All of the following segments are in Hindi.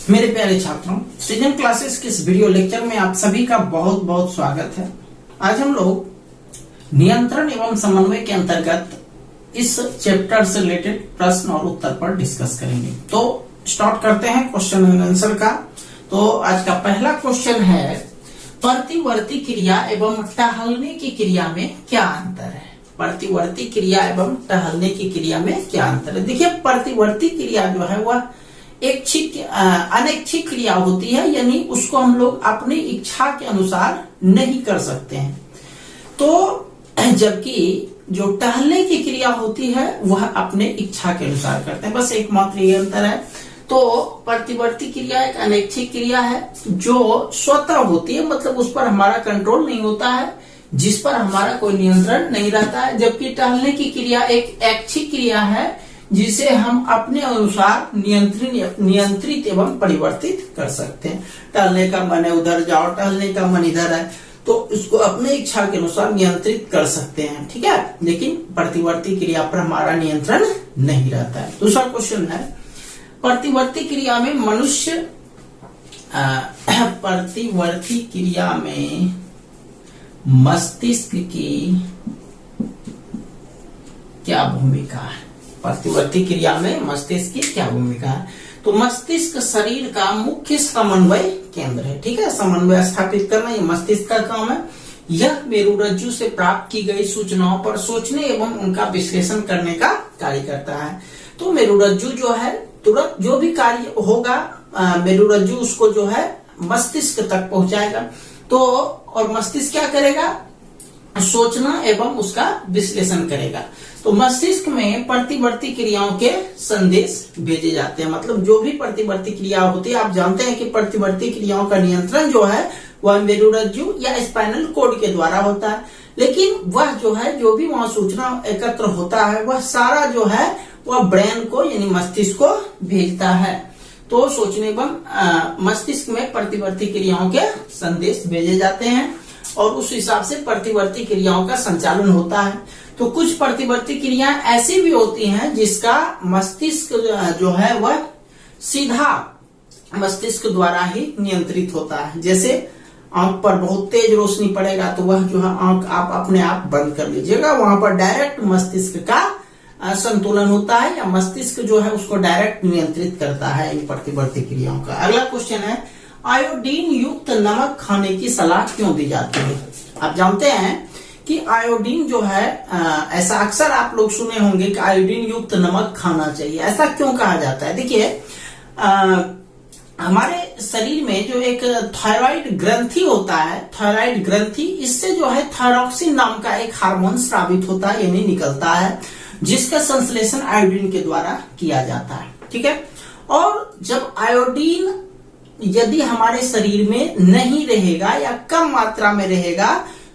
मेरे प्यारे छात्रों, सृजन क्लासेस के इस वीडियो लेक्चर में आप सभी का बहुत बहुत स्वागत है। आज हम लोग नियंत्रण एवं समन्वय के अंतर्गत इस चैप्टर से रिलेटेड प्रश्न और उत्तर पर डिस्कस करेंगे। तो स्टार्ट करते हैं क्वेश्चन एंड आंसर का। तो आज का पहला क्वेश्चन है, प्रतिवर्ती क्रिया एवं टहलने की क्रिया में क्या अंतर है? प्रतिवर्ती क्रिया एवं टहलने की क्रिया में क्या अंतर है? देखिए, प्रतिवर्ती क्रिया जो है वह अनैच्छिक क्रिया होती है, यानी उसको हम लोग अपनी इच्छा के अनुसार नहीं कर सकते हैं। तो जबकि जो टहलने की क्रिया होती है वह अपने इच्छा के अनुसार करते हैं। बस एकमात्र ये अंतर है। तो प्रतिवर्ती क्रिया एक अनैच्छिक क्रिया है जो स्वतः होती है, मतलब उस पर हमारा कंट्रोल नहीं होता है, जिस पर हमारा कोई नियंत्रण नहीं रहता है। जबकि टहलने की क्रिया एक ऐच्छिक क्रिया है जिसे हम अपने अनुसार नियंत्रित एवं परिवर्तित कर सकते हैं। टहलने का मन है उधर जाओ, टहलने का मन इधर है, तो इसको अपने इच्छा के अनुसार नियंत्रित कर सकते हैं, ठीक है। लेकिन प्रतिवर्ती क्रिया पर हमारा नियंत्रण नहीं रहता है। दूसरा क्वेश्चन है, प्रतिवर्ती क्रिया में प्रतिवर्ती क्रिया में मस्तिष्क की क्या भूमिका है? प्रतिवर्ती क्रिया में मस्तिष्क की क्या भूमिका है? तो मस्तिष्क शरीर का मुख्य समन्वय केंद्र है, ठीक है। समन्वय स्थापित करना ये मस्तिष्क का काम है। यह मेरुरज्जु से प्राप्त की गई सूचनाओं पर सोचने एवं उनका विश्लेषण करने का कार्य करता है। तो मेरुरज्जु जो है तुरंत जो भी कार्य होगा मेरुरज्जु उसको जो है मस्तिष्क तक पहुंचाएगा। तो और मस्तिष्क क्या करेगा? सोचना एवं उसका विश्लेषण करेगा। तो मस्तिष्क में प्रतिवर्ती क्रियाओं के संदेश भेजे जाते हैं। मतलब जो भी प्रतिवर्ती क्रिया होती है, आप जानते हैं कि प्रतिवर्ती क्रियाओं का नियंत्रण जो है वह मेरुरज्जु या स्पाइनल कॉर्ड के द्वारा होता है। लेकिन वह जो है जो भी वहां सूचना एकत्र होता है वह सारा जो है वह ब्रेन को यानी मस्तिष्क को भेजता है। तो सोचने एवं मस्तिष्क में प्रतिवर्ती क्रियाओं के संदेश भेजे जाते हैं और उस हिसाब से प्रतिवर्ती क्रियाओं का संचालन होता है। तो कुछ प्रतिवर्ती क्रियाएं ऐसी भी होती हैं जिसका मस्तिष्क जो है वह सीधा मस्तिष्क द्वारा ही नियंत्रित होता है। जैसे आंख पर बहुत तेज रोशनी पड़ेगा तो वह जो है आंख आप अपने आप बंद कर लीजिएगा, वहां पर डायरेक्ट मस्तिष्क का संतुलन होता है या मस्तिष्क जो है उसको डायरेक्ट नियंत्रित करता है इन प्रतिवर्ती क्रियाओं का। अगला क्वेश्चन है, आयोडीन युक्त नमक खाने की सलाह क्यों दी जाती है? आप जानते हैं कि आयोडीन जो है ऐसा अक्सर आप लोग सुने होंगे कि आयोडीन युक्त नमक खाना चाहिए। ऐसा क्यों कहा जाता है? देखिए, हमारे शरीर में जो एक थायराइड ग्रंथि होता है, थायराइड ग्रंथि, इससे जो है थायरॉक्सिन नाम का एक हार्मोन स्रावित होता है यानी निकलता है, जिसका संश्लेषण आयोडीन के द्वारा किया जाता है, ठीक है। और जब आयोडीन यदि हमारे शरीर में नहीं रहेगा या कम मात्रा में रहेगा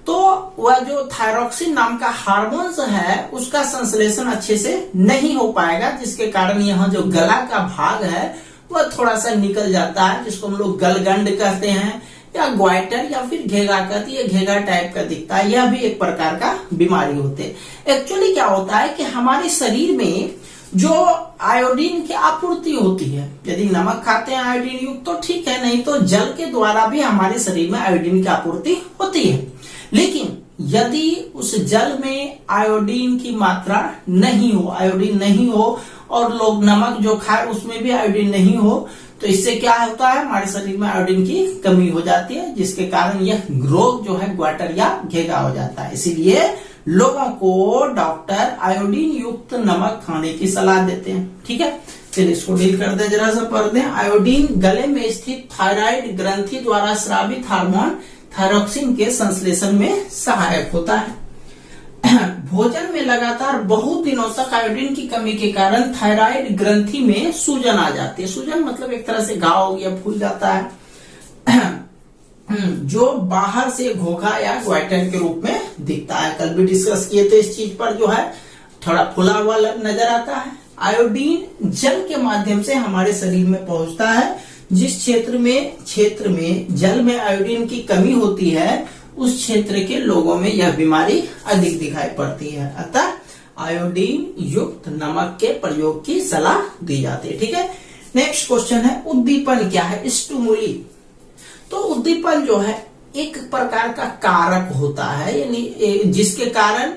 तो वह जो थायरॉक्सिन नाम का हार्मोन्स है उसका संश्लेषण अच्छे से नहीं हो पाएगा, जिसके कारण यहाँ जो गला का भाग है वह थोड़ा सा निकल जाता है, जिसको हम लोग गलगंड कहते हैं या ग्वाइटर या फिर घेगा कहते हैं। घेगा टाइप का दिखता है, यह भी एक प्रकार का बीमारी होते है। एक्चुअली क्या होता है कि हमारे शरीर में जो आयोडीन की आपूर्ति होती है, यदि नमक खाते हैं आयोडीन युक्त तो ठीक है, नहीं तो जल के द्वारा भी हमारे शरीर में आयोडीन की आपूर्ति होती है। लेकिन यदि उस जल में आयोडीन की मात्रा नहीं हो, आयोडीन नहीं हो और लोग नमक जो खाए उसमें भी आयोडीन नहीं हो, तो इससे क्या होता है, हमारे शरीर में आयोडीन की कमी हो जाती है, जिसके कारण यह रोग जो है ग्वाटर या घेगा हो जाता है। इसीलिए लोगों को डॉक्टर आयोडीन युक्त नमक खाने की सलाह देते हैं, ठीक है। चलिए इसको डील कर दे, जरा सा पढ़ दें। आयोडीन गले में स्थित थायराइड ग्रंथि द्वारा स्रावित हार्मोन थायरॉक्सिन के संश्लेषण में सहायक होता है। भोजन में लगातार बहुत दिनों तक आयोडीन की कमी के कारण थायराइड ग्रंथि में सूजन आ जाती है। सूजन मतलब एक तरह से घाव या फूल जाता है जो बाहर से घोघा या ग्वाइटर के रूप में दिखता है। कल भी डिस्कस किए थे इस चीज पर, जो है थोड़ा फुला हुआ नजर आता है। आयोडीन जल के माध्यम से हमारे शरीर में पहुंचता है। जिस क्षेत्र में जल में आयोडीन की कमी होती है उस क्षेत्र के लोगों में यह बीमारी अधिक दिखाई पड़ती है। अतः आयोडीन युक्त नमक के प्रयोग की सलाह दी जाती है, ठीक है। नेक्स्ट क्वेश्चन है उद्दीपन क्या है, स्टिमुली। तो उद्दीपन जो है एक प्रकार का कारक होता है, यानी जिसके कारण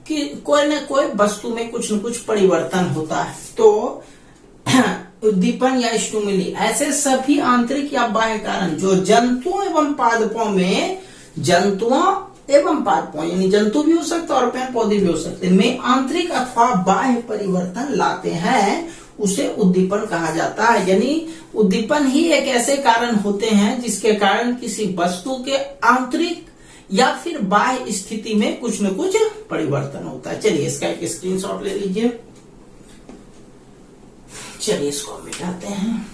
कि कोई ना कोई वस्तु में कुछ न कुछ परिवर्तन होता है। तो उद्दीपन या स्टिमुली ऐसे सभी आंतरिक या बाह्य कारण जो जंतुओं एवं पादपों में, जंतुओं एवं पादपों यानी जंतु भी हो सकते हैं और पेड़ पौधे भी हो सकते हैं, में आंतरिक अथवा बाह्य परिवर्तन लाते हैं, उसे उद्दीपन कहा जाता है। यानी उद्दीपन ही एक ऐसे कारण होते हैं जिसके कारण किसी वस्तु के आंतरिक या फिर बाह्य स्थिति में कुछ न कुछ परिवर्तन होता है। चलिए इसका एक स्क्रीनशॉट ले लीजिए। चलिए इसको मिटाते हैं।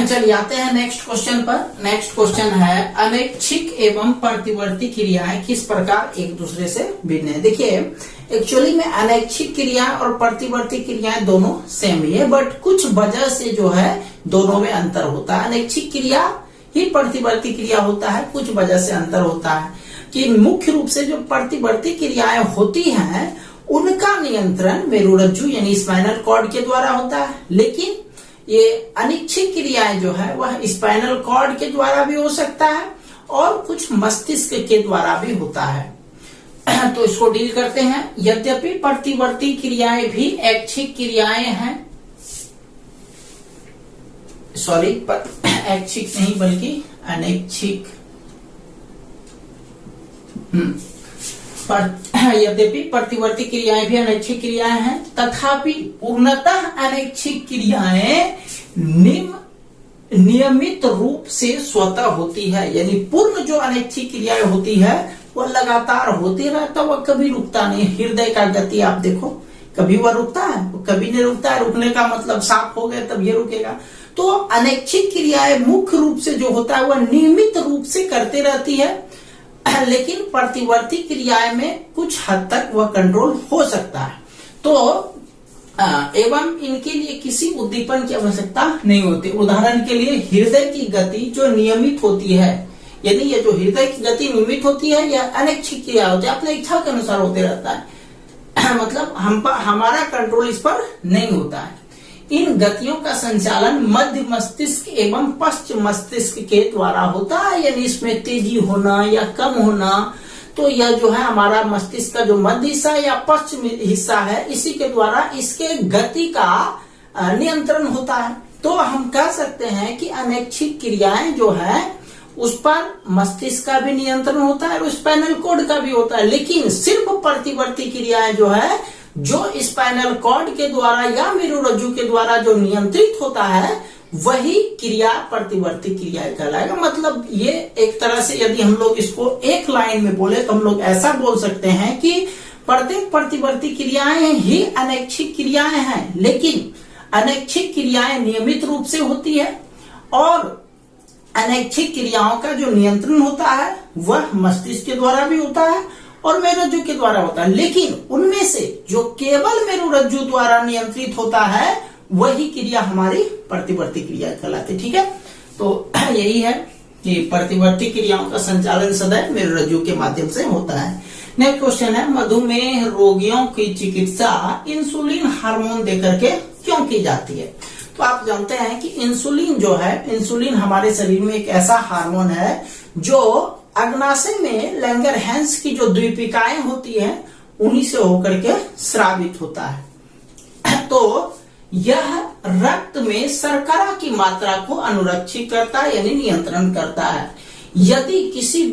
चलिए आते हैं नेक्स्ट क्वेश्चन पर। नेक्स्ट क्वेश्चन है अनैच्छिक एवं प्रतिवर्ती क्रियाएं किस प्रकार एक दूसरे से भिन्न है। देखिए एक्चुअली में अनैच्छिक क्रिया और प्रतिवर्ती क्रियाएं दोनों सेम ही है, बट कुछ वजह से जो है दोनों में अंतर होता है। अनैच्छिक क्रिया ही प्रतिवर्ती क्रिया होता है, कुछ वजह से अंतर होता है कि मुख्य रूप से जो प्रतिवर्ती क्रियाएं होती हैं उनका नियंत्रण मेरुरज्जु यानी स्पाइनल कॉर्ड के द्वारा होता है, लेकिन ये अनिच्छिक क्रियाएं जो है वह स्पाइनल कॉर्ड के द्वारा भी हो सकता है और कुछ मस्तिष्क के द्वारा भी होता है। तो इसको डील करते हैं। यद्यपि प्रतिवर्ती क्रियाएं भी ऐच्छिक क्रियाएं हैं, सॉरी ऐच्छिक नहीं बल्कि अनैच्छिक, यद्यपि प्रतिवर्ती क्रियाएं भी अनैच्छिक क्रियाएं हैं, तथापि पूर्णतः अनैच्छिक क्रियाएं नियमित रूप से स्वतः होती है। यानी पूर्ण जो अनैच्छिक क्रियाएं होती है वह लगातार होती रहता, वह कभी रुकता नहीं। हृदय का गति आप देखो, कभी वह रुकता है, कभी नहीं रुकता है। रुकने का मतलब साफ हो गया तब ये रुकेगा। तो अनैच्छिक क्रियाएं मुख्य रूप से जो होता है वह नियमित रूप से करते रहती है, लेकिन प्रतिवर्ती क्रियाएं में कुछ हद तक वह कंट्रोल हो सकता है। तो एवं इनके लिए किसी उद्दीपन की आवश्यकता नहीं होती। उदाहरण के लिए हृदय की गति जो नियमित होती है, यानी ये जो हृदय की गति नियमित होती है यह अनैच्छिक क्रिया होती है, अपने इच्छा के अनुसार होते रहता है। मतलब हमारा कंट्रोल इस पर नहीं होता है। इन गतियों का संचालन मध्य मस्तिष्क एवं पश्चिम मस्तिष्क के द्वारा होता है, यानी इसमें तेजी होना या कम होना, तो यह जो है हमारा मस्तिष्क का जो मध्य हिस्सा या पश्चिम हिस्सा है इसी के द्वारा इसके गति का नियंत्रण होता है। तो हम कह सकते हैं कि अनैच्छिक क्रियाएं जो है उस पर मस्तिष्क का भी नियंत्रण होता है और स्पाइनल कॉर्ड का भी होता है, लेकिन सिर्फ प्रतिवर्ती क्रियाएं जो है जो स्पाइनल कॉर्ड के द्वारा या मेरुरज्जु के द्वारा जो नियंत्रित होता है वही क्रिया प्रतिवर्ती क्रिया कहलाएगा। मतलब ये एक तरह से यदि हम लोग इसको एक लाइन में बोले तो हम लोग ऐसा बोल सकते हैं कि प्रत्येक प्रतिवर्ती क्रियाएं ही अनैच्छिक क्रियाएं हैं, लेकिन अनैच्छिक क्रियाएं नियमित रूप से होती है और अनैच्छिक क्रियाओं का जो नियंत्रण होता है वह मस्तिष्क के द्वारा भी होता है और मेरुरज्जु के द्वारा होता है, लेकिन उनमें से जो केवल मेरुरज्जु द्वारा नियंत्रित होता है वही क्रिया हमारी प्रतिवर्ती क्रिया कहलाती। ठीक है, तो यही है कि प्रतिवर्ती क्रियाओं का संचालन सदैव मेरुरज्जु के माध्यम से होता है। नेक्स्ट क्वेश्चन है मधुमेह रोगियों की चिकित्सा इंसुलिन हार्मोन देकर के क्यों की जाती है। तो आप जानते हैं कि इंसुलिन जो है, इंसुलिन हमारे शरीर में एक ऐसा हार्मोन है जो अग्नाशय में लैंगरहैंस की जो द्वीपिकाएं होती हैं उन्हीं से होकर के स्रावित होता है। तो यह रक्त में शर्करा की मात्रा को अनुरक्षित करता है यानी नियंत्रण करता है। यदि किसी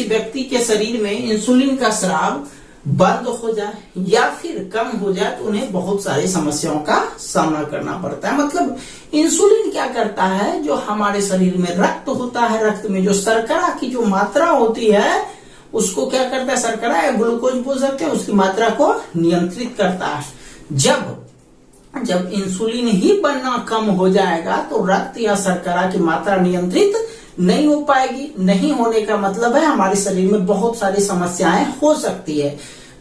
व्यक्ति के शरीर में इंसुलिन का स्राव बंद हो जाए या फिर कम हो जाए तो उन्हें बहुत सारी समस्याओं का सामना करना पड़ता है। मतलब इंसुलिन क्या करता है, जो हमारे शरीर में रक्त होता है, रक्त में जो शर्करा की जो मात्रा होती है उसको क्या करता है, शर्करा या ग्लूकोज बोल सकते हैं, उसकी मात्रा को नियंत्रित करता है। जब इंसुलिन ही बनना कम हो जाएगा तो रक्त या शर्करा की मात्रा नियंत्रित नहीं हो पाएगी। नहीं होने का मतलब है हमारे शरीर में बहुत सारी समस्याएं हो सकती है।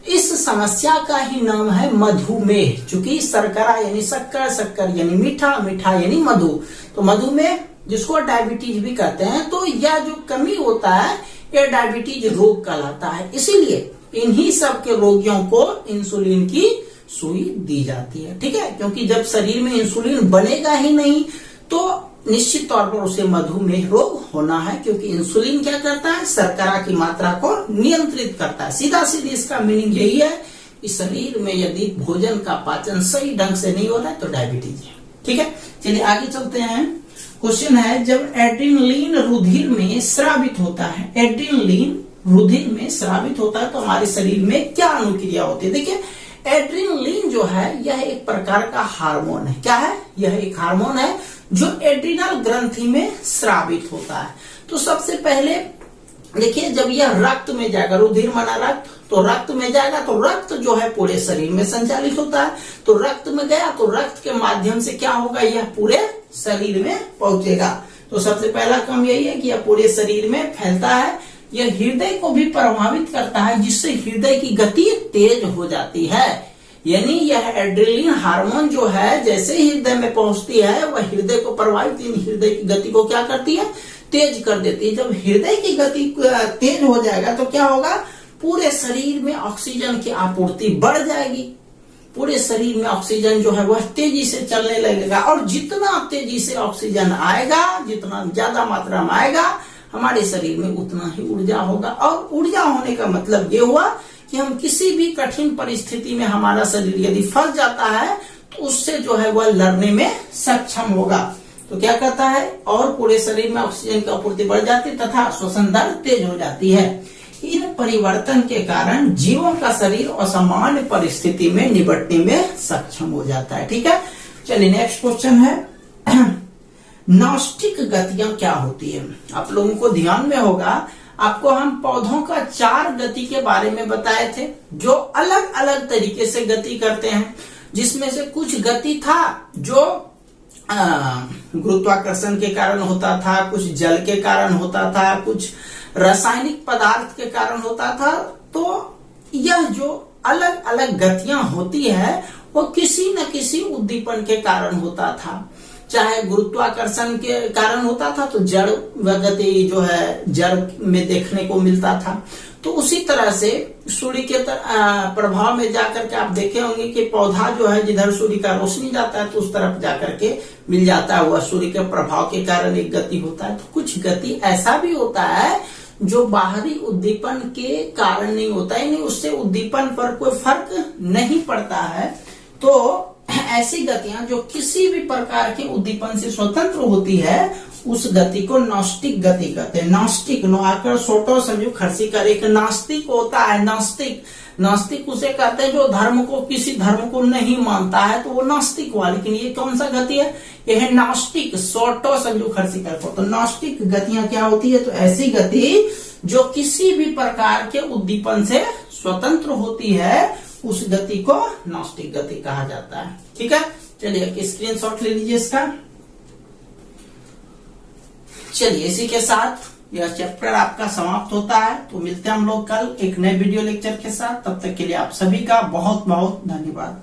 इस समस्या का ही नाम है मधुमेह। चूंकि शर्करा यानी शक्कर, शक्कर यानी मीठा, मीठा यानी मधु, तो मधुमेह जिसको डायबिटीज भी कहते हैं, तो यह जो कमी होता है यह डायबिटीज रोग कहलाता है। इसीलिए इन्हीं सब के रोगियों को इंसुलिन की सुई दी जाती है। ठीक है, क्योंकि जब शरीर में इंसुलिन बनेगा ही नहीं तो निश्चित तौर पर उसे मधुमेह रोग होना है, क्योंकि इंसुलिन क्या करता है, शर्करा की मात्रा को नियंत्रित करता है। सीधा सीधी इसका मीनिंग यही है कि शरीर में यदि भोजन का पाचन सही ढंग से नहीं हो रहा है तो डायबिटीज है। ठीक है, चलिए आगे चलते हैं। क्वेश्चन है, जब एड्रेनलिन रुधिर में स्रावित होता है, एड्रेनलिन रुधिर में स्रावित होता है तो हमारे शरीर में क्या अनुक्रिया होती है। देखिए, एड्रेनलिन जो है यह एक प्रकार का हार्मोन है। क्या है, यह एक हार्मोन है जो एड्रिनल ग्रंथि में स्रावित होता है। तो सबसे पहले देखिए, जब यह रक्त में जाएगा, रुधिर माना रक्त, तो रक्त में जाएगा तो रक्त जो है पूरे शरीर में संचालित होता है। तो रक्त में गया तो रक्त के माध्यम से क्या होगा, यह पूरे शरीर में पहुंचेगा। तो सबसे पहला काम यही है कि यह पूरे शरीर में फैलता है। यह हृदय को भी प्रभावित करता है, जिससे हृदय की गति तेज हो जाती है। यानी यह एड्रेनलिन हार्मोन जो है जैसे ही हृदय में पहुंचती है वह हृदय को प्रभावित, हृदय की गति को क्या करती है, तेज कर देती है। जब हृदय की गति तेज हो जाएगा तो क्या होगा, पूरे शरीर में ऑक्सीजन की आपूर्ति बढ़ जाएगी। पूरे शरीर में ऑक्सीजन जो है वह तेजी से चलने लगेगा, और जितना तेजी से ऑक्सीजन आएगा, जितना ज्यादा मात्रा में आएगा, हमारे शरीर में उतना ही ऊर्जा होगा। और ऊर्जा होने का मतलब ये हुआ कि हम किसी भी कठिन परिस्थिति में हमारा शरीर यदि फंस जाता है तो उससे जो है वह लड़ने में सक्षम होगा। तो क्या कहता है, और पूरे शरीर में ऑक्सीजन की आपूर्ति बढ़ जाती है तथा श्वसन दर तेज हो जाती है। इन परिवर्तन के कारण जीवों का शरीर असामान्य परिस्थिति में निपटने में सक्षम हो जाता है। ठीक है, चलिए नेक्स्ट क्वेश्चन है, नॉस्टिक गतियां क्या होती है। आप लोगों को ध्यान में होगा, आपको हम पौधों का 4 गति के बारे में बताए थे जो अलग अलग तरीके से गति करते हैं, जिसमें से कुछ गति था जो गुरुत्वाकर्षण के कारण होता था, कुछ जल के कारण होता था, कुछ रासायनिक पदार्थ के कारण होता था। तो यह जो अलग अलग गतियां होती है वो किसी न किसी उद्दीपन के कारण होता था। चाहे गुरुत्वाकर्षण के कारण होता था तो जड़ गति जो है जड़ में देखने को मिलता था। तो उसी तरह से सूर्य के प्रभाव में जाकर के आप देखे होंगे कि पौधा जो है जिधर सूर्य का रोशनी जाता है तो उस तरफ जाकर के मिल जाता है, वह सूर्य के प्रभाव के कारण एक गति होता है। तो कुछ गति ऐसा भी होता है जो बाहरी उद्दीपन के कारण नहीं होता है, यानी उससे उद्दीपन पर कोई फर्क नहीं पड़ता है। तो ऐसी गतियां जो किसी भी प्रकार के उद्दीपन से स्वतंत्र होती है उस गति को नॉस्टिक गति कहते हैं। नॉस्टिक, नो आकर सोटो संजू खर्ची कर, एक नास्तिक होता है, नास्तिक, नास्तिक उसे कहते हैं जो धर्म को, किसी धर्म को नहीं मानता है तो वो नास्तिक हुआ। लेकिन ये कौन सा गति है, ये है नास्टिक, सोटो संजू खर्ची कर। तो नास्टिक गतियां क्या होती है, तो ऐसी गति जो किसी भी प्रकार के उद्दीपन से स्वतंत्र होती है उस गति को नॉस्टिक गति कहा जाता है। ठीक है, चलिए स्क्रीनशॉट ले लीजिए इसका। चलिए इसी के साथ यह चैप्टर आपका समाप्त होता है। तो मिलते हैं हम लोग कल एक नए वीडियो लेक्चर के साथ। तब तक के लिए आप सभी का बहुत बहुत धन्यवाद।